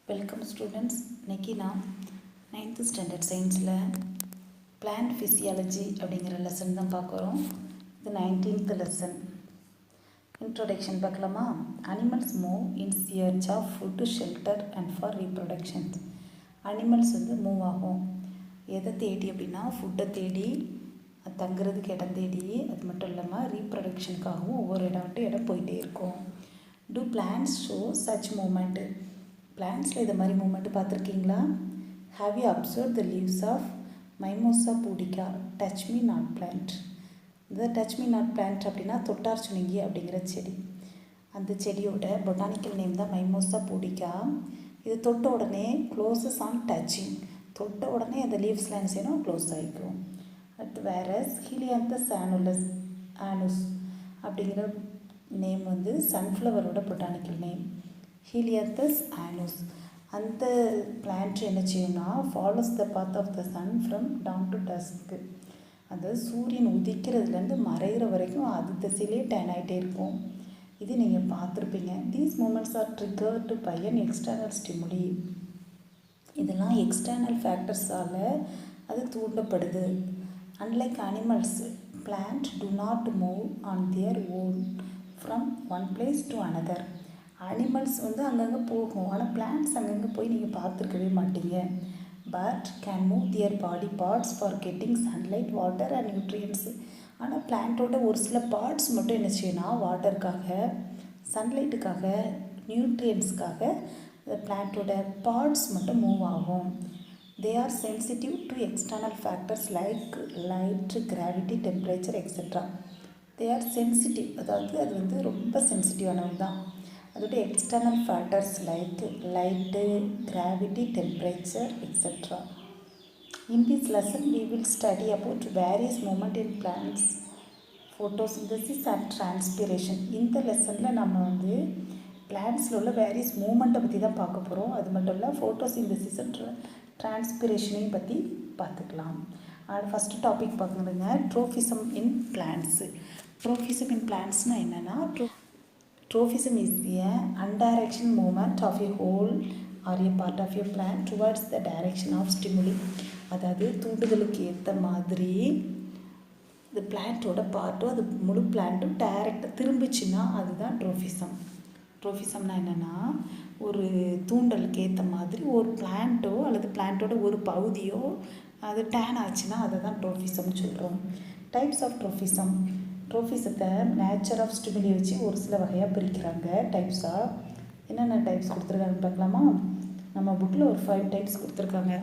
Welcome students. இன்றைக்கி நான் 9th standard சயின்ஸில் பிளான்ட் ஃபிசியாலஜி அப்படிங்கிற லெசன் தான் பார்க்குறோம். இது 19th லெசன். இன்ட்ரோடக்ஷன் பார்க்கலாமா? Animals move in search of food, shelter and for reproduction. Animals move ஆகும் எதை தேடி அப்படின்னா ஃபுட்டை தேடி, தங்குறதுக்கு இடம் தேடி, அது மட்டும் இல்லாமல் ரீப்ரொடக்ஷனுக்காகவும் ஒவ்வொரு இடம் விட்டு இடம் போயிட்டே இருக்கும். Do plants show such moment? பிளான்ட்ஸில் இது மாதிரி மூமெண்ட்டு பார்த்துருக்கீங்களா? Have you observe the leaves of mimosa pudica touch me not plant? இந்த டச் மீ நாட் பிளான்ட் அப்படின்னா தொட்டார் சுணுங்கி அப்படிங்கிற செடி. அந்த செடியோட பொட்டானிக்கல் நேம் தான் மைமோசா பூடிகா. இது தொட்ட உடனே க்ளோசஸ் ஆன் டச்சிங், தொட்ட உடனே அந்த லீவ்ஸ்லாம் என்ன செய்யணும், க்ளோஸ் ஆகிக்கும். அடுத்து வேரஸ் ஹீலியாந்தஸ் ஆனுஸ் அப்படிங்கிற நேம் சன்ஃப்ளவரோட பொட்டானிக்கல் நேம் ஹீலியாந்தஸ் ஆனுஸ். அந்த பிளான்ட் என்ன செய்யும்னா follows the path of the sun from dawn to dusk. அந்த சூரியன் உதிக்கிறதுலேருந்து மறைகிற வரைக்கும் அது திசையிலே டேன் ஆகிட்டே இருக்கும். இது நீங்கள் பார்த்துருப்பீங்க. These moments are triggered by an external stimuli. இதெல்லாம் எக்ஸ்டர்னல் ஃபேக்டர்ஸால் அது தூண்டப்படுது. Unlike animals, plant do not move on their own from one place to another. Animals அங்கங்கே போகும், ஆனால் பிளான்ட்ஸ் அங்கங்கே போய் நீங்கள் பார்த்துருக்கவே மாட்டீங்க. But can move their body parts for getting sunlight, water and nutrients. ஆனால் பிளான்ட்டோட ஒரு சில பார்ட்ஸ் மட்டும் என்ன செய்யணும், வாட்டருக்காக, சன்லைட்டுக்காக, நியூட்ரியன்ஸுக்காக அந்த பிளான்ட்டோட பார்ட்ஸ் மட்டும் மூவ் ஆகும். They are sensitive to external factors like light, gravity, temperature etcetera. They are sensitive, அதாவது அது ரொம்ப சென்சிட்டிவானது தான். அதோட external factors like light, gravity, temperature etcetera. In this lesson we will study about various movement in plants, photosynthesis and transpiration. இந்த லெசனில் நம்ம பிளான்ட்ஸில் உள்ள various மூமெண்ட்டை பற்றி தான் பார்க்க போகிறோம். அது மட்டும் இல்லை, ஃபோட்டோசிந்தசிஸ் அண்ட் டிரான்ஸ்பிரேஷனையும் பற்றி பார்த்துக்கலாம். ஃபஸ்ட்டு டாபிக் பார்க்குறதுங்க ட்ரோஃபிசம் இன் பிளான்ட்ஸு. ட்ரோஃபிசம் இன் பிளான்ட்ஸ்னால் என்னென்னா, Trophism is the undirection movement of a whole or a part of a plant towards the direction of stimuli. அதாவது தூண்டுதலுக்கு ஏற்ற மாதிரி இந்த பிளான்ட்டோட பார்ட்டும் அது முழு பிளான்ட்டும் டைரெக்டாக திரும்பிச்சுன்னா அதுதான் ட்ரோஃபிசம். ட்ரோஃபிசம்னா என்னென்னா, ஒரு தூண்டலுக்கு ஏற்ற மாதிரி ஒரு பிளான்ட்டோ அல்லது பிளான்ட்டோட ஒரு பகுதியோ அது டேன் ஆச்சுன்னா அதை தான் ட்ரோஃபிசம்னு சொல்கிறோம். Types of tropism. ட்ரோஃபிசத்தை நேச்சர் ஆஃப் ஸ்டிமுலி வச்சு ஒரு சில வகையாக பிரிக்கிறாங்க டைப்ஸாக. என்னென்ன டைப்ஸ் கொடுத்துருக்காங்கன்னு பார்க்கலாமா? நம்ம புக்கில் ஒரு 5 டைப்ஸ் கொடுத்துருக்காங்க.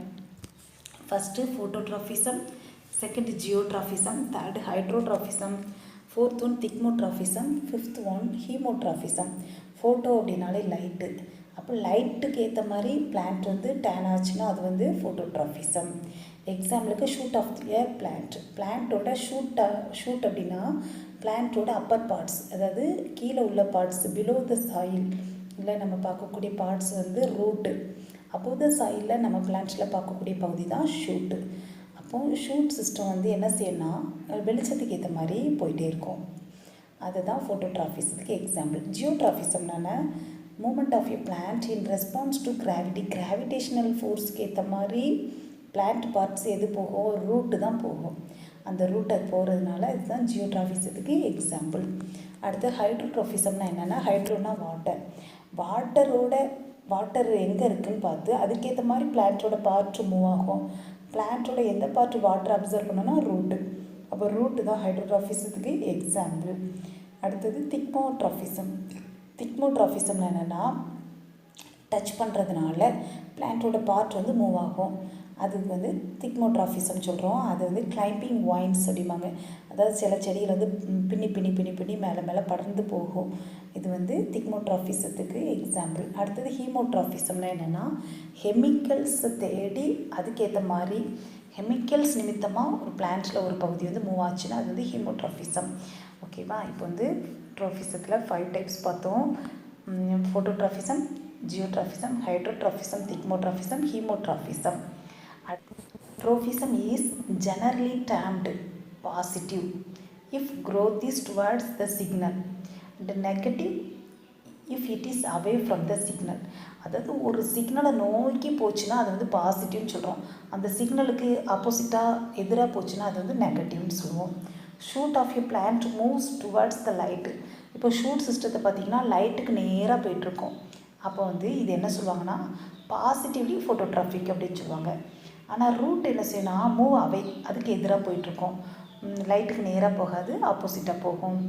First phototropism, second geotropism, third hydrotropism, fourth one thigmotropism, fifth one chemotropism. Photo அப்படின்னாலே லைட்டு. அப்போ லைட்டுக்கு ஏற்ற மாதிரி பிளான்ட் டேன் ஆச்சுன்னா அது ஃபோட்டோட்ராஃபிசம். எக்ஸாம்பிளுக்கு ஷூட் ஆஃப் தி பிளான்ட். பிளான்ட்டோட ஷூட் அப்படின்னா பிளான்ட்டோட அப்பர் பார்ட்ஸ், அதாவது கீழே உள்ள பார்ட்ஸ், பிலோ த சாயில் இல்லை நம்ம பார்க்கக்கூடிய பார்ட்ஸ் ரூட்டு. அப்போது த சாயிலில் நம்ம பிளான்ட்ஸில் பார்க்கக்கூடிய பகுதி தான் ஷூட்டு. அப்போது ஷூட் சிஸ்டம் என்ன செய்யணும்னா வெளிச்சத்துக்கு ஏற்ற மாதிரி போயிட்டே இருக்கும். அதுதான் ஃபோட்டோட்ராஃபிசத்துக்கு எக்ஸாம்பிள். ஜியோட்ராஃபிசம்னால moment of a plant in response to gravity. Gravitational ஃபோர்ஸ்க்கு ஏற்ற மாதிரி பிளான்ட் பார்ட்ஸ் எது போகும், ரூட்டு தான் போகும். அந்த ரூட்டை போகிறதுனால இதுதான் ஜியோட்ராஃபிசத்துக்கு எக்ஸாம்பிள். அடுத்து ஹைட்ரோட்ரோஃபிசம்னா என்னென்னா, ஹைட்ரோனா வாட்டர் எங்கே இருக்குதுன்னு பார்த்து அதுக்கேற்ற மாதிரி பிளான்ட்டோட பார்ட்டு மூவ் ஆகும். பிளான்ட்டோட எந்த பார்ட்டு வாட்டர் அப்சர்வ் பண்ணணும்னா ரூட்டு. அப்போ ரூட்டு தான் ஹைட்ரோட்ராஃபிசத்துக்கு எக்ஸாம்பிள். அடுத்தது திக்மோட்ராஃபிசம். திக்மோட்ராஃபிசம்னா என்னென்னா, டச் பண்ணுறதுனால பிளான்ட்டோட பார்ட் மூவ் ஆகும். அது திக்மோட்ராஃபிசம் சொல்கிறோம். அது கிளைம்பிங் வைன்ஸ் அப்படிம்பாங்க. அதாவது சில செடியில் பின்னி பின்னி பின்னி பின்னி மேலே மேலே படர்ந்து போகும். இது திக்மோட்ராஃபிசத்துக்கு எக்ஸாம்பிள். அடுத்தது ஹீமோட்ராஃபிசம்னா என்னென்னா, கெமிக்கல்ஸை தேடி அதுக்கேற்ற மாதிரி கெமிக்கல்ஸ் நிமித்தமாக ஒரு பிளான்ட்டில் ஒரு பகுதி மூவ் ஆச்சுன்னா அது ஹீமோட்ராஃபிசம். ஓகேவா? இப்போ ட்ரோஃபிசத்தில் 5 டைப்ஸ் பார்த்தோம். ஃபோட்டோட்ராஃபிசம், ஜியோட்ராஃபிசம், ஹைட்ரோட்ராஃபிசம், திக்மோட்ராஃபிசம், ஹீமோட்ராஃபிசம். Trophism is generally termed positive if growth is towards the signal and negative if it is away from the signal. அதாவது ஒரு சிக்னலை நோக்கி போச்சுன்னா அது வந்து பாசிட்டிவ்னு சொல்கிறோம். அந்த சிக்னலுக்கு ஆப்போசிட்டாக எதிராக போச்சுன்னா அது வந்து நெகட்டிவ்னு சொல்லுவோம். Shoot of you plant moves towards the light. இப்போ ஷூட் சிஸ்டத்தை பார்த்திங்கன்னா லைட்டுக்கு நேராக போயிட்டுருக்கோம். அப்போ வந்து இது என்ன சொல்லுவாங்கன்னா பாசிட்டிவ்லி ஃபோட்டோட்ராஃபிக் அப்படின்னு சொல்லுவாங்க. ஆனால் ரூட் என்ன செய்யணும், மூவ் அவே, அதுக்கு எதிராக போயிட்டுருக்கோம். லைட்டுக்கு நேராக போகாது, ஆப்போசிட்டாக போகும்.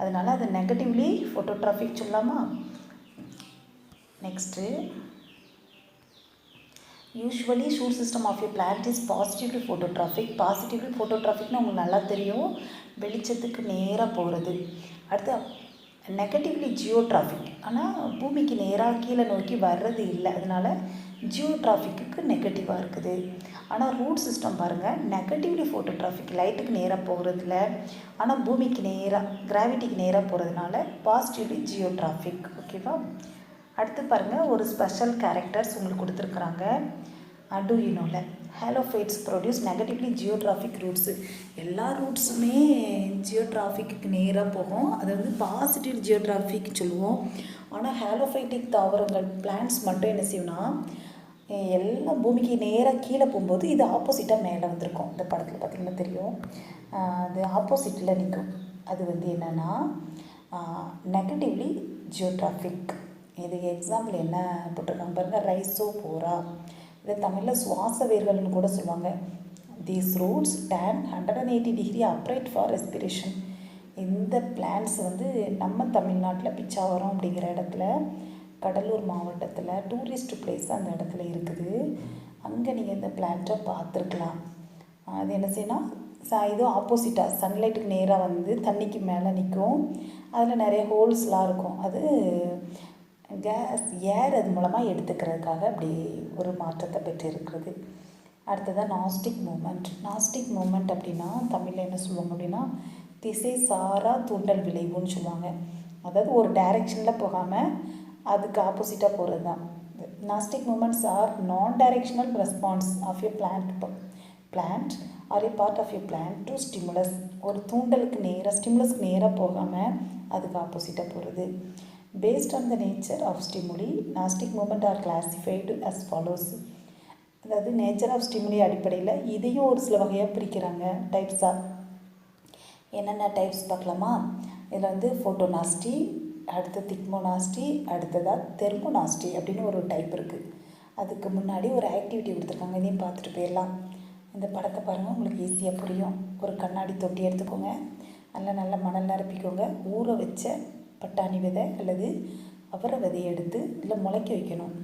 அதனால் அது நெகட்டிவ்லி ஃபோட்டோட்ராஃபிக் சொல்லலாமா? Next, usually shoot system of a plant is positively phototropic. Positively ஃபோட்டோட்ராஃபிக்னு உங்களுக்கு நல்லா தெரியும், வெளிச்சத்துக்கு நேராக போகிறது. அடுத்து நெகட்டிவ்லி ஜியோட்ராஃபிக், ஆனால் பூமிக்கு நேராக கீழே நோக்கி வர்றது இல்லை, அதனால் ஜியோட்ராஃபிக்கு நெகட்டிவாக இருக்குது. ஆனால் ரூட் சிஸ்டம் பாருங்கள், நெகட்டிவ்லி ஃபோட்டோட்ராஃபிக், லைட்டுக்கு நேராக போகிறதில்ல, ஆனால் பூமிக்கு நேராக கிராவிட்டிக்கு நேராக போகிறதுனால பாசிட்டிவ்லி ஜியோட்ராஃபிக். ஓகேவா? அடுத்து பாருங்கள், ஒரு ஸ்பெஷல் கேரக்டர்ஸ் உங்களுக்கு கொடுத்துருக்குறாங்க. அர்டுயினோவில் ஹேலோஃபைட்ஸ் ப்ரொடியூஸ் நெகட்டிவ்லி ஜியோட்ராஃபிக் ரூட்ஸு. எல்லா ரூட்ஸுமே ஜியோட்ராஃபிக்கு நேராக போகும், அதை வந்து பாசிட்டிவ் ஜியோட்ராஃபிக் சொல்லுவோம். ஆனால் ஹேலோஃபைட்டிக் தாவரங்கள் பிளான்ட்ஸ் மட்டும் என்ன செய்யும்னா எல்லாம் பூமிக்கு நேராக கீழே போகும்போது இது ஆப்போசிட்டாக மேலே வந்திருக்கும். இந்த படத்தில் பார்த்திங்கன்னா தெரியும், அது ஆப்போசிட்டில் நிற்கும். அது வந்து என்னென்னா நெகட்டிவ்லி ஜியோட்ராஃபிக். இதுக்கு எக்ஸாம்பிள் என்ன போட்டிருக்காங்க பாருங்கள், ரைசோபோரா. இதை தமிழில் சுவாச வேர்கள்னு கூட சொல்லுவாங்க. These roots turn 180 degree upright for respiration. இந்த பிளான்ட்ஸ் வந்து நம்ம தமிழ்நாட்டில் பிச்சாவரம் அப்படிங்கிற இடத்துல, கடலூர் மாவட்டத்தில் டூரிஸ்ட் பிளேஸ் அந்த இடத்துல இருக்குது. அங்கே நீங்கள் இந்த பிளான்ட்டை பார்த்துருக்கலாம். அது என்ன செய்யணும், இது ஆப்போசிட்டாக சன்லைட்டுக்கு நேராக வந்து தண்ணிக்கு மேலே நிற்கும். அதில் நிறைய ஹோல்ஸ்லாம் இருக்கும். அது கேஸ் ஏர் அது மூலமாக எடுத்துக்கிறதுக்காக அப்படி ஒரு மாற்றத்தை பெற்றிருக்கிறது. அடுத்ததாக நாஸ்டிக் மூமெண்ட். நாஸ்டிக் மூமெண்ட் அப்படின்னா தமிழில் என்ன சொல்லுவாங்க அப்படின்னா திசை சாரா தூண்டல் விளைவுன்னு சொல்லுவாங்க. அதாவது ஒரு டைரெக்ஷனில் போகாமல் அதுக்கு ஆப்போசிட்டாக போகிறது தான். Nastic moments are non directional response of a plant or a part of a plant to stimulus. ஒரு தூண்டலுக்கு நேராக ஸ்டிமுலஸ்க்கு நேராக போகாமல் அதுக்கு ஆப்போசிட்டாக போகிறது. Based on the nature of stimuli, nastic movement are classified as follows. அதாவது நேச்சர் ஆஃப் ஸ்டிமுலி அடிப்படையில் இதையும் ஒரு சில வகையாக பிரிக்கிறாங்க டைப்ஸாக. என்னென்ன டைப்ஸ் பார்க்கலாமா? இதில் வந்து ஃபோட்டோநாஸ்டி, அடுத்து திக்மோநாஸ்டி, அடுத்ததாக தெர்மோநாஸ்டி அப்படின்னு ஒரு டைப் இருக்குது. அதுக்கு முன்னாடி ஒரு ஆக்டிவிட்டி கொடுத்துருக்காங்க, இதையும் பார்த்துட்டு போயிடலாம். இந்த படத்தை பாருங்கள், உங்களுக்கு ஈஸியாக புரியும். ஒரு கண்ணாடி தொட்டி எடுத்துக்கோங்க, நல்ல மணல் நிரப்பிக்கோங்க, ஊற வச்ச பட்டாணி விதை அல்லது அவரை விதையை எடுத்து இதில் முளைக்க வைக்கணும்.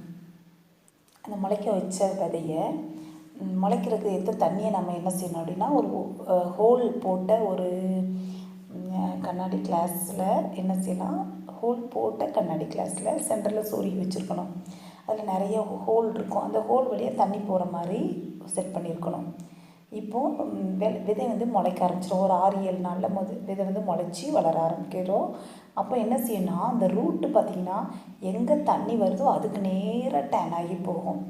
அந்த முளைக்க வச்ச விதையை முளைக்கிறதுக்கு எந்த தண்ணியை நம்ம என்ன செய்யணும் அப்படின்னா ஒரு ஹோல் போட்ட ஒரு கண்ணாடி கிளாஸில் என்ன செய்யலாம், ஹோல் போட்ட கண்ணாடி கிளாஸில் சென்டரில் சொருகி வச்சுருக்கணும். அதில் நிறைய ஹோல் இருக்கும், அந்த ஹோல் வழியாக தண்ணி போகிற மாதிரி செட் பண்ணியிருக்கணும். இப்போது விதை வந்து முளைக்க ஆரம்பிச்சிடும். ஒரு 6-7 நாளில் விதை வந்து முளைச்சி வளர ஆரம்பிக்கிறோம். அப்போ என்ன செய்யணும்னா அந்த ரூட்டு பார்த்திங்கன்னா எங்கே தண்ணி வருதோ அதுக்கு நேராக டேன் ஆகி போகும்.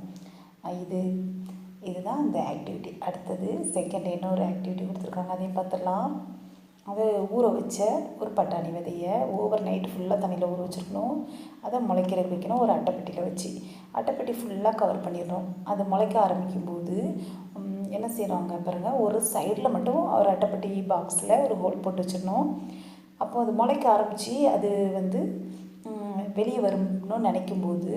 இதுதான் இந்த ஆக்டிவிட்டி. அடுத்தது செகண்ட் இன்னொரு ஆக்டிவிட்டி கொடுத்துருக்காங்க, அதையும் பார்த்துடலாம். அதை ஊற வச்ச ஒரு பட்டாணி விதையை ஓவர் நைட் ஃபுல்லாக தண்ணியில் ஊற வச்சுருக்கணும். அதை முளைக்கிறதுக்கு வைக்கணும் ஒரு அட்டைப்பெட்டியில் வச்சு. அட்டைப்பெட்டி ஃபுல்லாக கவர் பண்ணிடணும். அது முளைக்க ஆரம்பிக்கும்போது என்ன செய்கிறாங்க பாருங்கள், ஒரு சைடில் மட்டும் ஒரு அட்டைப்பெட்டி பாக்ஸில் ஒரு ஹோல் போட்டு வச்சிடணும். அப்போது அது முளைக்க ஆரம்பித்து அது வந்து வெளியே வரும்னு நினைக்கும்போது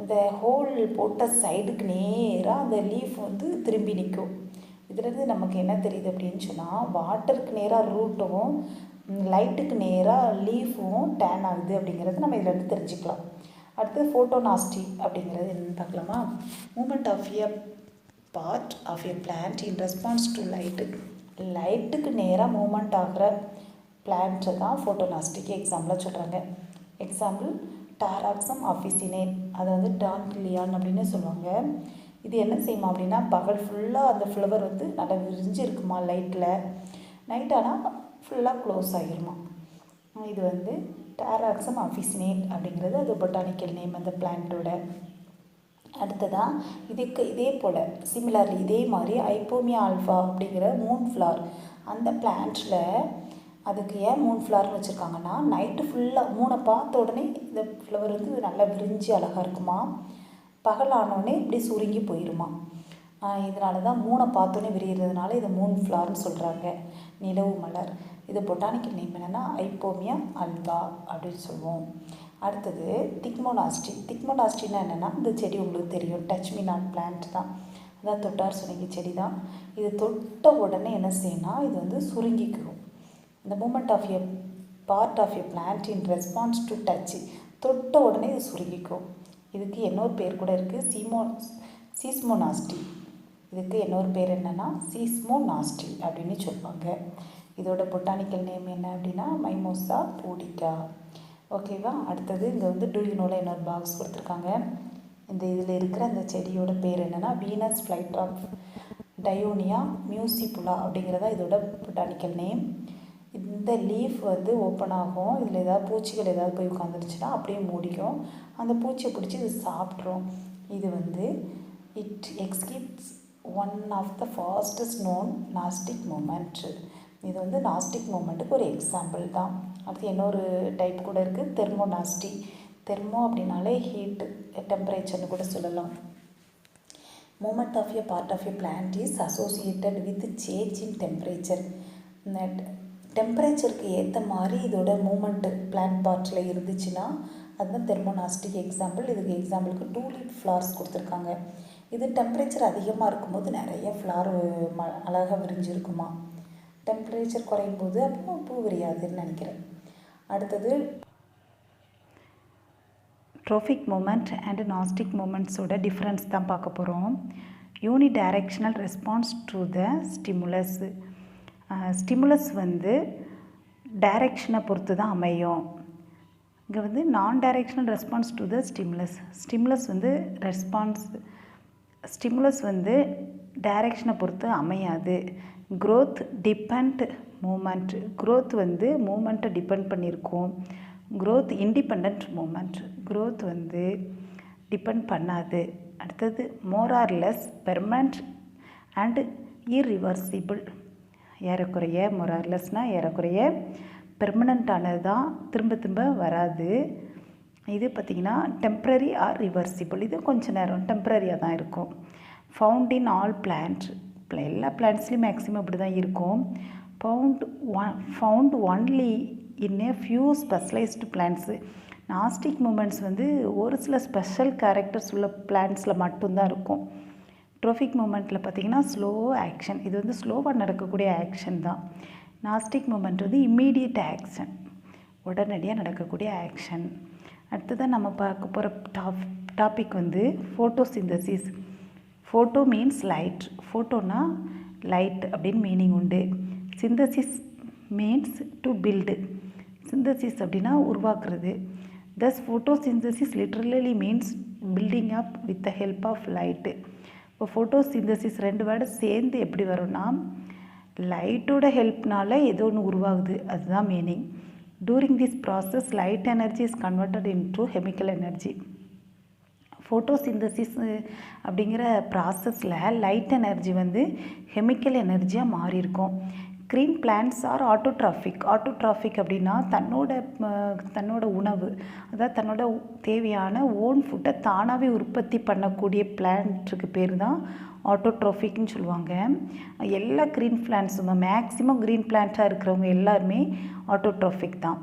அந்த ஹோல் போட்ட சைடுக்கு நேராக அந்த லீஃப் வந்து திரும்பி நிற்கும். இதுலேருந்து நமக்கு என்ன தெரியுது அப்படின்னு சொன்னால் வாட்டருக்கு நேராக ரூட்டும் லைட்டுக்கு நேராக லீஃபும் டேன் ஆகுது அப்படிங்கிறது நம்ம இதிலேருந்து தெரிஞ்சுக்கலாம். அடுத்து ஃபோட்டோநாஸ்டி அப்படிங்கிறது என்னென்னு பார்க்கலாமா? Moment of a part of a plant in response to லைட்டுக்கு நேராக மூமெண்ட் ஆகிற பிளான்ட்டை தான் ஃபோட்டோநாஸ்டிக்கு எக்ஸாம்பிளாக சொல்கிறாங்க. எக்ஸாம்பிள் டாராக்சம் ஆஃபிசினேட், அதை வந்து டான்லியான் அப்படின்னு சொல்லுவாங்க. இது என்ன செய்யுமா அப்படின்னா பகல் ஃபுல்லாக அந்த ஃப்ளவர் வந்து நல்லா விரிஞ்சு இருக்குமா லைட்டில், நைட் ஆனால் ஃபுல்லாக க்ளோஸ் ஆகிருமா. இது வந்து டாராக்சம் ஆஃபிசினேட் அப்படிங்கிறது அது பொட்டானிக்கல் நேம் அந்த பிளான்ட்டோட. அடுத்ததாக இதே போல் சிமிலர்லி இதே மாதிரி ஐப்போமியா ஆல்ஃபா அப்படிங்கிற மூன் ஃப்ளார் அந்த பிளான்ட்டில் அதுக்கு ஏன் 3 ஃப்ளவர்னு வச்சுருக்காங்கன்னா, நைட்டு ஃபுல்லாக 3 பார்த்த உடனே இந்த ஃப்ளவர் வந்து நல்லா விரிஞ்சு அழகாக இருக்குமா, பகலானோடனே இப்படி சுருங்கி போயிடுமா. இதனால தான் 3 பார்த்தோன்னே விரிகிறதுனால இதை 3 ஃப்ளவர்னு சொல்கிறாங்க. நிலவு மலர். இது பொட்டானிக்கல் நேம் என்னென்னா ஐப்போமியா அல்பா அப்படின்னு சொல்லுவோம். அடுத்தது திக்மோனாஸ்டி. திக்மோனாஸ்டின்னா என்னென்னா, இந்த செடி உங்களுக்கு தெரியும், டச் மீ நாட் பிளான்ட் தான். அதான் தொட்டார் சுருங்கி செடி தான். இது தொட்ட உடனே என்ன செய்யணும்னா, இது வந்து சுருங்கிக்கும். இந்த moment of a part of a plant in response to touch. தொட்ட உடனே இது சுருங்கிக்கும். இதுக்கு இன்னொரு பேர் கூட இருக்குது, சீஸ்மோனாஸ்டி. இதுக்கு இன்னொரு பேர் என்னென்னா சீஸ்மோனாஸ்டி அப்படின்னு சொல்லுவாங்க. இதோட பொட்டானிக்கல் நேம் என்ன அப்படின்னா மைமோசா பூடிகா. ஓகேவா. அடுத்தது இங்கே வந்து டூயினோவில் இன்னொரு பாக்ஸ் கொடுத்துருக்காங்க. இந்த இதில் இருக்கிற அந்த செடியோட பேர் என்னென்னா வீனஸ் ஃப்ளைட் ஆஃப் டயோனியா மியூசிபுலா அப்படிங்கிறதா இதோட பொட்டானிக்கல் நேம். இந்த லீஃப் வந்து ஓப்பன் ஆகும். இதில் ஏதாவது பூச்சிகள் ஏதாவது போய் உட்காந்துருச்சுன்னா அப்படியே மூடிக்கும். அந்த பூச்சியை பிடிச்சி இது சாப்பிட்ரும். இது வந்து it exhibits one of the fastest known nastic moment. இது வந்து நாஸ்டிக் மூமெண்ட்டுக்கு ஒரு எக்ஸாம்பிள் தான். அடுத்து இன்னொரு டைப் கூட இருக்குது, தெர்மோநாஸ்டி. தெர்மோ அப்படின்னாலே ஹீட்டு, டெம்பரேச்சர்னு கூட சொல்லலாம். Moment of a part of a plant is associated with change in temperature. இந்த டெம்பரேச்சருக்கு ஏற்ற மாதிரி இதோட மூமெண்ட்டு பிளான்ட் பார்ட்டில் இருந்துச்சுன்னா அதுதான் தெர்மோநாஸ்டிக் எக்ஸாம்பிள். இதுக்கு எக்ஸாம்பிளுக்கு டூலிப் ஃப்ளார்ஸ் கொடுத்துருக்காங்க. இது டெம்பரேச்சர் அதிகமாக இருக்கும்போது நிறைய ஃப்ளார் அழகாக விரிஞ்சிருக்குமா. டெம்பரேச்சர் குறையும் போது அப்போ பூ விரியாதுன்னு நினைக்கிறேன். அடுத்தது ட்ரோஃபிக் மூமெண்ட் அண்ட் நாஸ்டிக் மூமெண்ட்ஸோட டிஃப்ரென்ஸ் தான் பார்க்க போகிறோம். Unidirectional response to the stimulus. Stimulus வந்து டைரெக்ஷனை பொறுத்து தான் அமையும். இங்கே வந்து நான் directional response to the stimulus. Stimulus வந்து டைரெக்ஷனை பொறுத்து அமையாது. Growth depend moment. க்ரோத் வந்து மூமெண்ட்டை டிபெண்ட் பண்ணியிருக்கோம். Growth independent moment. க்ரோத் வந்து டிபெண்ட் பண்ணாது. அடுத்தது more or less permanent and irreversible. ஏறக்குறைய மோர் ஆர் லெஸ்னால் ஏறக்குறைய பெர்மனண்ட்டானது தான், திரும்ப திரும்ப வராது. இது பார்த்திங்கன்னா டெம்ப்ரரி ஆர் ரிவர்சிபிள். இது கொஞ்சம் நேரம் டெம்ப்ரரியாக தான் இருக்கும். Found in all plant. எல்லா பிளான்ட்ஸ்லேயும் மேக்ஸிமம் அப்படி தான் இருக்கும். Found only in a few specialised plants. Nastic moments வந்து ஒரு சில ஸ்பெஷல் கேரக்டர்ஸ் உள்ள பிளான்ட்ஸில் மட்டும்தான் இருக்கும். ட்ரோஃபிக் மூமெண்ட்டில் பார்த்திங்கன்னா ஸ்லோ ஆக்ஷன். இது வந்து ஸ்லோவாக நடக்கக்கூடிய ஆக்ஷன் தான். நாஸ்டிக் மூமெண்ட் வந்து இம்மீடியட் ஆக்ஷன், உடனடியாக நடக்கக்கூடிய ஆக்ஷன். அடுத்ததான் நம்ம பார்க்க போகிற டாபிக் வந்து ஃபோட்டோசிந்தசிஸ். Photo means light. ஃபோட்டோனா லைட் அப்படின்னு மீனிங் உண்டு. Synthesis means to build. Synthesis அப்படின்னா உருவாக்குறது. Thus photosynthesis literally means building up with the help of light. இப்போ ஃபோட்டோசிந்தசிஸ் 2 வேர்டு சேர்ந்து எப்படி வரும்னா, லைட்டோட ஹெல்ப்னால ஏதோ ஒன்று உருவாகுது, அதுதான் meaning. During this process light energy is converted into chemical energy. Photosynthesis அப்படிங்கிற ப்ராசஸில் லைட் எனர்ஜி வந்து கெமிக்கல் எனர்ஜியாக மாறி இருக்கும். Green plants R autotrophic. Autotrophic அப்படின்னா தன்னோட உணவு, அதாவது தன்னோட தேவையான ஓன் ஃபுட்டை தானாகவே உற்பத்தி பண்ணக்கூடிய பிளான்ட்டுக்கு பேர் தான் ஆட்டோட்ரோஃபிக்னு சொல்லுவாங்க. எல்லா க்ரீன் பிளான்ட்ஸும் மேக்ஸிமம் க்ரீன் பிளான்ட்டாக இருக்கிறவங்க எல்லாருமே ஆட்டோட்ரோஃபிக் தான்.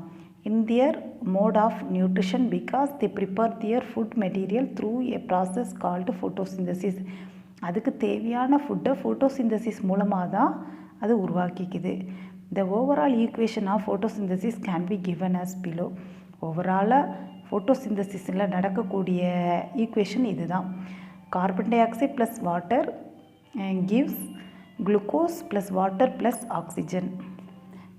In their mode of nutrition because they prepare their food material through a process called photosynthesis. அதுக்கு தேவையான ஃபுட்டை ஃபோட்டோசிந்தசிஸ் மூலமாக தான் அது உருவாக்கிக்குது. The overall equation of photosynthesis can be given as below. ஓவராலாக ஃபோட்டோசிந்தசிஸில் நடக்கக்கூடிய ஈக்குவேஷன் இது தான். Carbon dioxide plus water gives glucose plus water plus oxygen.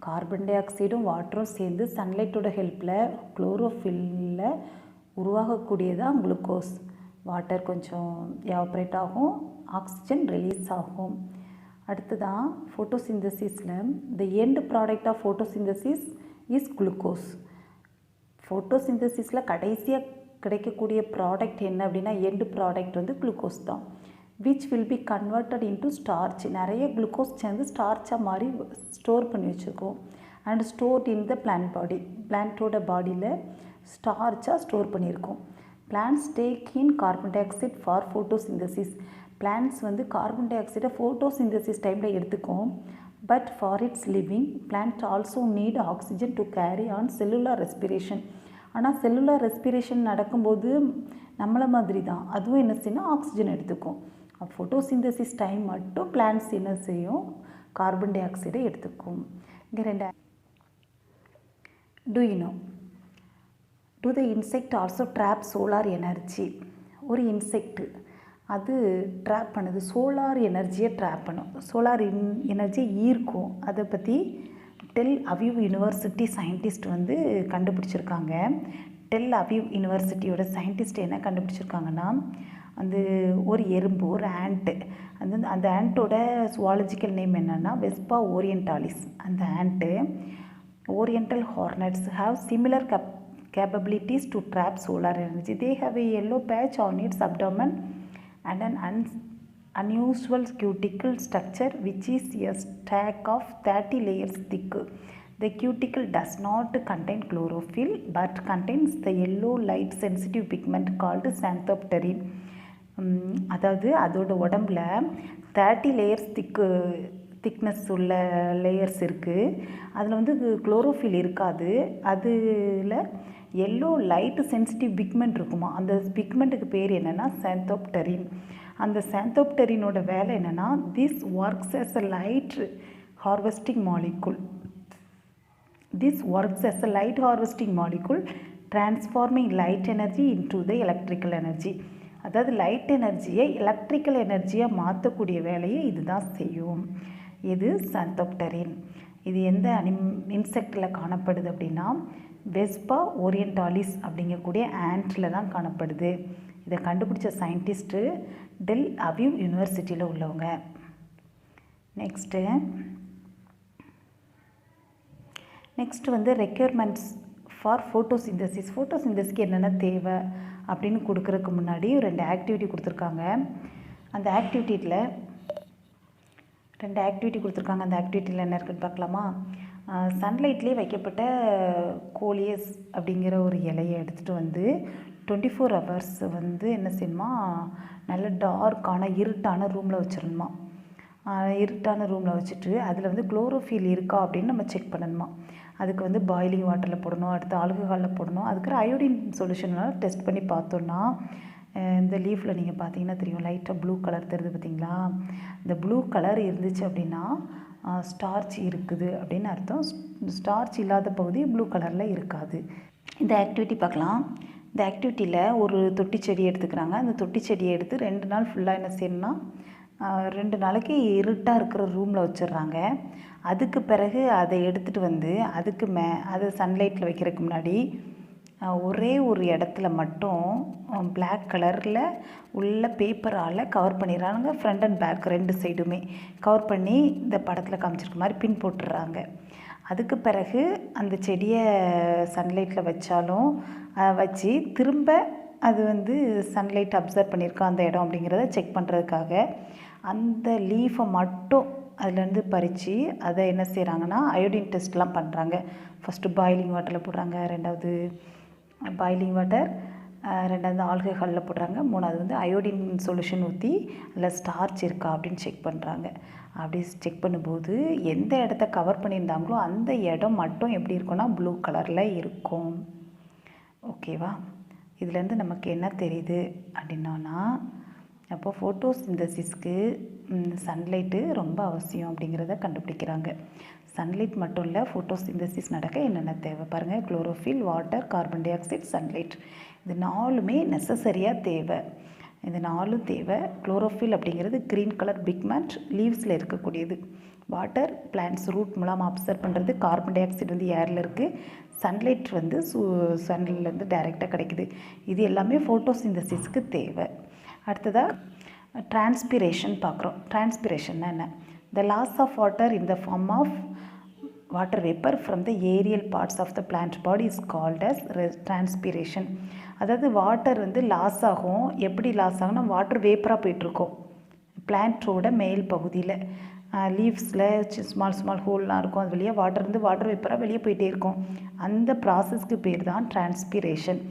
Carbon டை ஆக்சைடும் வாட்டரும் சேர்ந்து சன்லைட்டோட ஹெல்ப்பில் குளோரோஃபில்லில் உருவாகக்கூடியதான் குளுக்கோஸ். வாட்டர் கொஞ்சம் எவாப்ரேட் ஆகும், ஆக்சிஜன் ரிலீஸ் ஆகும். அடுத்ததான் ஃபோட்டோசிந்தசிஸில் the end product of photosynthesis is glucose. ஃபோட்டோசிந்தசிஸில் கடைசியாக கிடைக்கக்கூடிய ப்ராடக்ட் என்ன அப்படின்னா, எண்டு ப்ராடக்ட் வந்து குளுக்கோஸ் தான். Which will be converted into starch. நிறைய குளுக்கோஸ் சேர்ந்து ஸ்டார்ச்சாக மாதிரி ஸ்டோர் பண்ணி வச்சுருக்கோம். And stored in the plant body. பிளான்ட்டோட பாடியில் ஸ்டார்ச்சாக ஸ்டோர் பண்ணியிருக்கோம். Plants take in carbon dioxide for photosynthesis. Plants வந்து கார்பன் டை ஆக்சைடை ஃபோட்டோசிந்தசிஸ் டைமில் எடுத்துக்கும். But for it's living plant also need oxygen to carry on cellular respiration. ஆனால் செல்லுலார் ரெஸ்பிரேஷன் நடக்கும்போது நம்மளை மாதிரி தான் அதுவும் என்ன செய்யணும், ஆக்சிஜன் எடுத்துக்கும். ஃபோட்டோசிந்தசிஸ் டைம் மட்டும் பிளான்ட்ஸ் என்ன செய்யும், கார்பன் டை ஆக்சைடை எடுத்துக்கும். இங்கே ரெண்டு to you know to the insect also drop solar energy. ஒரு இன்செக்ட் அது ட்ராப் பண்ணுது, சோலார் எனர்ஜியை ட்ராப் பண்ணும், சோலார் எனர்ஜியை ஈர்க்கும். அதை பற்றி டெல் அவிவ் யூனிவர்சிட்டி சயின்டிஸ்ட் வந்து கண்டுபிடிச்சிருக்காங்க. டெல் அவிவ் யூனிவர்சிட்டியோட சயின்டிஸ்ட் என்ன கண்டுபிடிச்சிருக்காங்கன்னா, அந்த ஒரு எறும்பு, ஒரு ஆண்ட்டு, அந்த ஆண்ட்டோட சுவாலஜிக்கல் நேம் என்னென்னா வெஸ்பா ஓரியன்டாலிஸ். அந்த aunt oriental ஹார்னட்ஸ் have similar capabilities to trap solar energy. They have a yellow patch on its abdomen and an unusual cuticle structure which is a stack of 30 layers thick. The cuticle does not contain chlorophyll but contains the yellow light sensitive pigment called xanthopterin. அதாவது அதோட உடம்புல 30 layers thickness உள்ள layers இருக்குது. அதில் வந்து chlorophyll இருக்காது. அதில் yellow light sensitive pigment இருக்குமா. அந்த பிக்மெண்ட்டுக்கு பேர் என்னென்னா சாந்தோப்டரின். அந்த சாந்தோப்டரினோட வேலை என்னென்னா, this works as a light harvesting molecule. This works as a light harvesting molecule transforming light energy into the electrical energy. அதாவது லைட் எனர்ஜியை எலக்ட்ரிக்கல் எனர்ஜியாக மாற்றக்கூடிய வேலையை இதுதான் செய்யும். இது சாந்தோப்டரின். இது எந்த இன்செக்டில் காணப்படுது அப்படின்னா, வெஸ்பா ஓரியன்டாலிஸ் அப்படிங்கக்கூடிய ஆண்ட்டில் தான் காணப்படுது. இதை கண்டுபிடிச்ச சயின்டிஸ்ட்டு டெல் அவிவ் யூனிவர்சிட்டியில் உள்ளவங்க. நெக்ஸ்ட்டு வந்து ரெக்யர்மெண்ட்ஸ் ஃபார் ஃபோட்டோசிந்தசிஸ். ஃபோட்டோசிந்தசிஸ்க்கு என்னென்ன தேவை அப்படின்னு கொடுக்குறதுக்கு முன்னாடி ரெண்டு ஆக்டிவிட்டி கொடுத்துருக்காங்க. அந்த ஆக்டிவிட்டியில் அந்த ஆக்டிவிட்டியில் என்ன இருக்குன்னு பார்க்கலாமா. சன்லைட்லேயே வைக்கப்பட்ட கோலியஸ் அப்படிங்கிற ஒரு இலையை எடுத்துகிட்டு வந்து 24 hours வந்து என்ன செய்யணுமா, நல்ல டார்க்கான இருட்டான ரூமில் வச்சிடணுமா. இருட்டான ரூமில் வச்சுட்டு அதில் வந்து குளோரோஃபில் இருக்கா அப்படின்னு நம்ம செக் பண்ணணுமா. அதுக்கு வந்து பாயிலிங் வாட்டரில் போடணும், அடுத்து ஆல்கஹாலில் போடணும். அதுக்கு அயோடின் சொல்யூஷனால் டெஸ்ட் பண்ணி பார்த்தோன்னா, இந்த லீஃபில் நீங்கள் பார்த்தீங்கன்னா தெரியும், லைட்டாக ப்ளூ கலர் தெரியுது பார்த்தீங்களா. இந்த ப்ளூ கலர் இருந்துச்சு அப்படின்னா ஸ்டார்ச் இருக்குது அப்படின்னு அர்த்தம். ஸ்டார்ச் இல்லாத பகுதி ப்ளூ கலரில் இருக்காது. இந்த ஆக்டிவிட்டி பார்க்கலாம். இந்த ஆக்டிவிட்டியில் ஒரு தொட்டி செடி எடுத்துக்கிறாங்க. அந்த தொட்டி செடியை எடுத்து 2 நாள் ஃபுல்லாக என்ன செய்யணும்னா, 2 நாளைக்கு இருட்டாக இருக்கிற ரூமில் வச்சிடுறாங்க. அதுக்கு பிறகு அதை எடுத்துகிட்டு வந்து அதை சன்லைட்டில் வைக்கிறதுக்கு முன்னாடி ஒரே ஒரு இடத்துல மட்டும் பிளாக் கலரில் உள்ள பேப்பரால் கவர் பண்ணிடுறாங்க. ஃப்ரண்ட் அண்ட் பேக் 2 சைடுமே கவர் பண்ணி இந்த படத்தில் காமிச்சிருக்க மாதிரி பின் போட்டுடுறாங்க. அதுக்கு பிறகு அந்த செடியை சன்லைட்டில் வச்சு திரும்ப அது வந்து சன்லைட் அப்சர்வ் பண்ணியிருக்கா அந்த இடம் அப்படிங்கிறத செக் பண்ணுறதுக்காக அந்த லீஃபை மட்டும் அதுலேருந்து பறித்து அதை என்ன செய்கிறாங்கன்னா அயோடின் டெஸ்ட்லாம் பண்ணுறாங்க. ஃபஸ்ட்டு பாயிலிங் வாட்டரில் போடுறாங்க, ரெண்டாவது ஆல்கஹாலில் போடுறாங்க, 3வது வந்து அயோடின் சொல்யூஷன் ஊற்றி அதில் ஸ்டார்ச் இருக்கா அப்படின்னு செக் பண்ணுறாங்க. அப்படி செக் பண்ணும்போது எந்த இடத்த கவர் பண்ணியிருந்தாங்களோ அந்த இடம் மட்டும் எப்படி இருக்கும்னா ப்ளூ கலரில் இருக்கும். ஓகேவா. இதுலேருந்து நமக்கு என்ன தெரியுது அப்படின்னா, அப்போ ஃபோட்டோசிந்தசிஸ்க்கு சன்லைட்டு ரொம்ப அவசியம் அப்படிங்கிறத கண்டுபிடிக்கிறாங்க. சன்லைட் மட்டும் இல்லை, ஃபோட்டோசிந்தசிஸ் நடக்க என்னென்ன தேவை பாருங்கள். Chlorophyll, water, carbon di oxide, sunlight, இது 4மே நெசசரியாக தேவை. இது 4ம் தேவை. குளோரோஃபில் அப்படிங்கிறது க்ரீன் கலர் பிக்மெண்ட் லீவ்ஸில் இருக்கக்கூடியது. வாட்டர் பிளான்ட்ஸ் ரூட் மூலமாக அப்சர்வ் பண்ணுறது. கார்பன் டை ஆக்சைடு வந்து ஏரில் இருக்குது. சன்லைட் வந்து சன்லேருந்து டைரெக்டாக கிடைக்குது. இது எல்லாமே ஃபோட்டோசிந்தசிஸ்க்கு தேவை. அடுத்ததாக டிரான்ஸ்பிரேஷன் பார்க்குறோம். டிரான்ஸ்பிரேஷன்னா என்ன? The loss of water in the form of water vapor from the aerial parts of the plant body is called as transpiration. அதாவது வாட்டர் வந்து லாஸ் ஆகும். எப்படி லாஸ் ஆகும்னா, வாட்டர் வேப்பராக போயிட்டுருக்கோம் பிளான்ட்டோட மேல் பகுதியில். லீவ்ஸில் ஸ்மால் ஹோல்லாம் இருக்கும். அது வழியாக வாட்டர் வேப்பராக வெளியே போயிட்டே இருக்கும். அந்த ப்ராசஸ்க்கு பேர் தான் transpiration.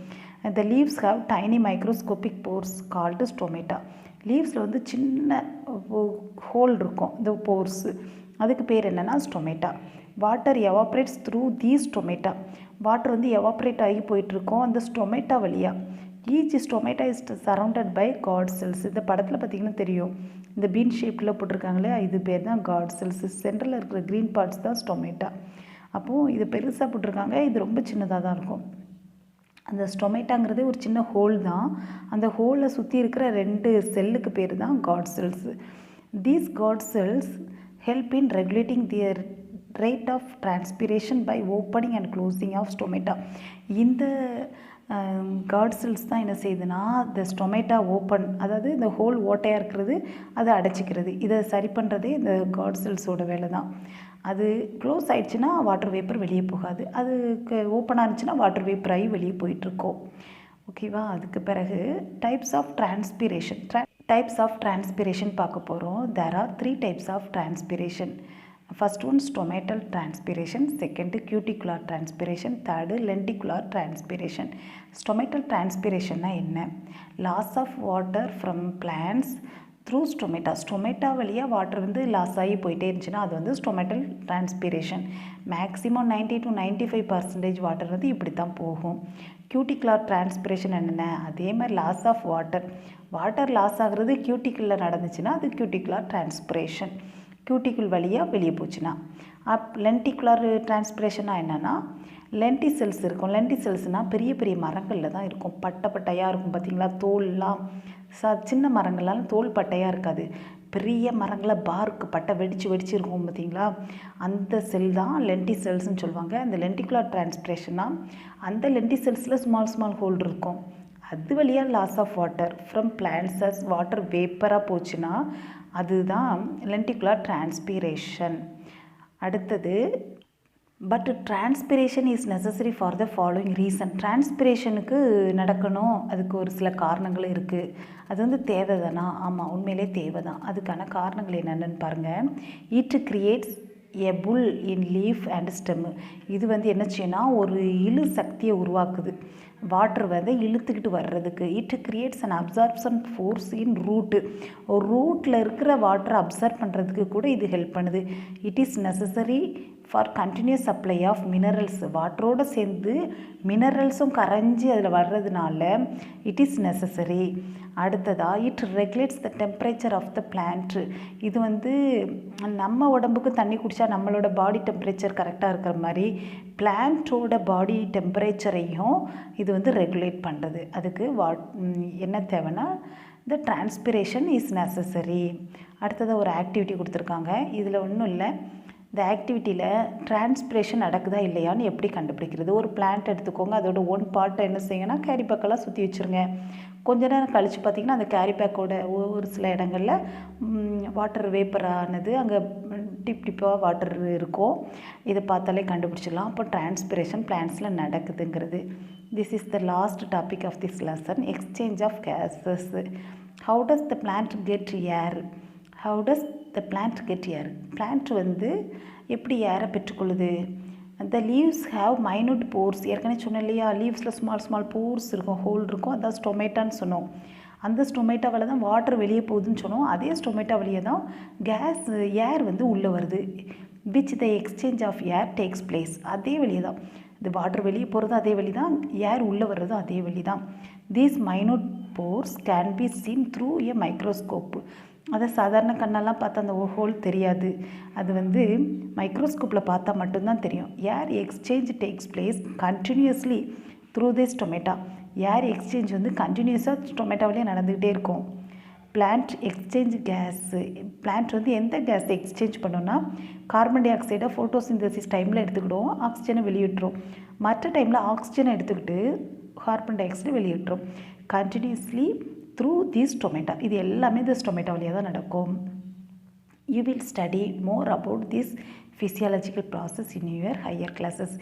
The leaves have tiny microscopic pores called stomata. லீவ்ஸில் வந்து சின்ன ஹோல் இருக்கும், இந்த போர்ஸு, அதுக்கு பேர் என்னென்னா stomata. Water evaporates through the stomata. Water வந்து எவாப்ரேட் ஆகி போயிட்டுருக்கோம் அந்த ஸ்டொமேட்டா வழியாக. Each stomata is surrounded by guard cells. இந்த படத்தில் பார்த்திங்கன்னா தெரியும், இந்த பீன் ஷேப்பில் போட்டிருக்காங்களே, இது பேர் தான் காட் செல்ஸ். சென்டரில் இருக்கிற க்ரீன் பார்ட்ஸ் தான் ஸ்டொமேட்டா. அப்போது இது பெருசாக போட்டிருக்காங்க, இது ரொம்ப சின்னதாக தான் இருக்கும். அந்த ஸ்டொமேட்டாங்கிறது ஒரு சின்ன ஹோல் தான். அந்த ஹோலில் சுற்றி இருக்கிற 2 செல்லுக்கு பேர் தான் guard cells. These guard cells help in regulating their rate of transpiration by opening and closing of stomata. இந்த காட் செல்ஸ் தான் என்ன செய்யுதுன்னா, இந்த ஸ்டொமேட்டா ஓப்பன், அதாவது இந்த ஹோல் ஓட்டையாக இருக்கிறது அதை அடைச்சிக்கிறது. இதை சரி பண்ணுறதே இந்த காட் செல்ஸோட வேலை தான். அது க்ளோஸ் ஆகிடுச்சுன்னா வாட்டர் வேப்பர் வெளியே போகாது, அதுக்கு ஓப்பனாக இருந்துச்சுன்னா வாட்டர் வேப்பர் ஆகி வெளியே போயிட்டுருக்கோம். ஓகேவா? அதுக்கு பிறகு டைப்ஸ் ஆஃப் டிரான்ஸ்பிரேஷன் பார்க்க போகிறோம். There are 3 types of transpiration. First one stomatal transpiration, second cuticular transpiration, third lenticular transpiration. Stomatal டிரான்ஸ்பிரேஷன்னா என்ன? Loss of water from plants through stomata வழியாக வாட்டர் வந்து லாஸ் ஆகி போயிட்டே இருந்துச்சுன்னா அது வந்து stomatal transpiration. Maximum 90 to 95% water வந்து இப்படி தான் போகும். கியூட்டிகுலார் டிரான்ஸ்பிரேஷன் என்னென்ன? அதே மாதிரி லாஸ் ஆஃப் வாட்டர் லாஸ் ஆகிறது கியூட்டிக்குலில் நடந்துச்சுன்னா அது கியூட்டிகுலார் டிரான்ஸ்பிரேஷன். கியூட்டிக்குல் வழியாக வெளியே போச்சுன்னா. லென்டிகுலார் டிரான்ஸ்பிரேஷனாக என்னென்னா, லென்டிசெல்ஸ் இருக்கும். லென்டிசெல்ஸ்னால் பெரிய பெரிய மரங்களில் தான் இருக்கும், பட்டையாக இருக்கும். பார்த்திங்களா, தோல்லாம் சின்ன மரங்கள்லாம் தோல் பட்டையாக இருக்காது, பெரிய மரங்களில் பார்க்கு பட்டை வெடிச்சு இருக்கும் பார்த்திங்களா, அந்த செல் தான் லென்டிசெல்ஸ்ன்னு சொல்லுவாங்க. அந்த லென்டிகுலார் டிரான்ஸ்பிரேஷனாக அந்த லென்டிசெல்ஸில் ஸ்மால் ஹோல் இருக்கும். அது வழியாக loss of water from plants water வேப்பராக போச்சுன்னா அதுதான் லென்டிகுலார் டிரான்ஸ்பிரேஷன். அடுத்தது, but transpiration is necessary for the following reason. டிரான்ஸ்பிரேஷனுக்கு நடக்கணும், அதுக்கு ஒரு சில காரணங்கள் இருக்குது. அது வந்து தேவை தானா? ஆமாம், உண்மையிலே தேவை தான். அதுக்கான காரணங்கள் என்னென்னு பாருங்கள். It creates a pull in leaf and stem. இது வந்து என்ன செய்யணும்னா ஒரு இழு சக்தியை உருவாக்குது, வாட்டர் வந்து இழுத்துக்கிட்டு வர்றதுக்கு. It creates an absorption force in ரூட்டில் இருக்கிற வாட்டரை அப்சர்வ் பண்ணுறதுக்கு கூட இது ஹெல்ப் பண்ணுது. It is necessary for continuous supply of minerals. வாட்டரோடு சேர்ந்து மினரல்ஸும் கரைஞ்சி அதில் வர்றதுனால இட் இஸ் நெசசரி. அடுத்ததாக, it regulates the temperature of the plant. இது வந்து நம்ம உடம்புக்கு தண்ணி குடித்தா நம்மளோட பாடி டெம்பரேச்சர் கரெக்டாக இருக்கிற மாதிரி பிளான்ட்டோட பாடி டெம்பரேச்சரையும் இது வந்து ரெகுலேட் பண்ணுறது. அதுக்கு என்ன தேவைன்னா, த டிரான்ஸ்பிரேஷன் இஸ் நெசசரி. அடுத்ததாக ஒரு ஆக்டிவிட்டி கொடுத்துருக்காங்க. இதில் ஒன்றும் இல்லை, இந்த ஆக்டிவிட்டியில் டிரான்ஸ்பிரேஷன் நடக்குதா இல்லையான்னு எப்படி கண்டுபிடிக்கிறது? ஒரு பிளான்ட் எடுத்துக்கோங்க, அதோட ஒன் பார்ட்டை என்ன செய்யுங்கன்னா கேரி பேக்கெல்லாம் சுற்றி வச்சுருங்க. கொஞ்ச நேரம் கழித்து பார்த்திங்கன்னா அந்த கேரி பேக்கோட ஒரு சில இடங்களில் வாட்டர் வேப்பரானது அங்கே டிப்பாக வாட்டர் இருக்கும். இதை பார்த்தாலே கண்டுபிடிச்சிடலாம். அப்போ டிரான்ஸ்பிரேஷன் பிளான்ட்ஸில் நடக்குதுங்கிறது. This is the last topic of this lesson, exchange of gases. How does the plant get air? Plant வந்து எப்படி ஏரை பெற்றுக்கொள்ளுது? The leaves have minute pores. ஏற்கனவே சொன்னேன் இல்லையா, லீவ்ஸில் ஸ்மால் போர்ஸ் இருக்கும், ஹோல் இருக்கும், அதான் ஸ்டொமேட்டான்னு சொன்னோம். அந்த ஸ்டொமேட்டாவில் தான் வாட்டர் வெளியே போகுதுன்னு சொன்னோம். அதே ஸ்டொமேட்டா வழியாக தான் ஏர் வந்து உள்ளே வருது. Which the exchange of air takes place. அதே வழியே தான் இந்த வாட்டர் வெளியே போகிறதும் அதே வழி தான், ஏர் உள்ளே வர்றதும் அதே வழி தான். These minute force can be seen through a microscope. அதை சாதாரண கண்ணெல்லாம் பார்த்தா அந்த ஹோல் தெரியாது, அது வந்து மைக்ரோஸ்கோப்பில் பார்த்தா மட்டும்தான் தெரியும். Air exchange takes place continuously through this stomata. Air exchange வந்து கண்டினியூஸாக டொமேட்டோவிலே நடந்துக்கிட்டே இருக்கும். Plant exchange case. பிளான்ட் வந்து எந்த கேஸ் எக்ஸ்சேஞ்ச் பண்ணோன்னா, கார்பன் டை ஆக்சைடை ஃபோட்டோசிந்தசிஸ் டைமில் எடுத்துக்கிடுவோம், ஆக்சிஜனை வெளியிட்டுரும். மற்ற டைமில் ஆக்சிஜனை எடுத்துக்கிட்டு கார்பன் டை ஆக்சைடை வெளியிட்டுரும். Continuously through this stomata. இது எல்லாமே இந்த டொமேட்டோ வழியாக தான் நடக்கும். You will study more about this physiological process in your higher classes.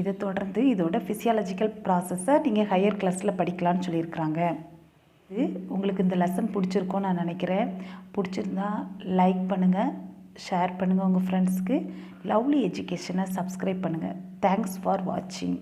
இதை தொடர்ந்து இதோட ஃபிசியாலஜிக்கல் ப்ராசஸை நீங்கள் ஹையர் கிளாஸில் படிக்கலான்னு சொல்லியிருக்கிறாங்க. உங்களுக்கு இந்த லெசன் பிடிச்சிருக்கோன்னு நான் நினைக்கிறேன். பிடிச்சிருந்தா லைக் பண்ணுங்கள், ஷேர் பண்ணுங்கள் உங்கள் ஃப்ரெண்ட்ஸ்க்கு. லவ்லி எஜுகேஷனை சப்ஸ்கிரைப் பண்ணுங்கள். தேங்க்ஸ் ஃபார் வாட்சிங்.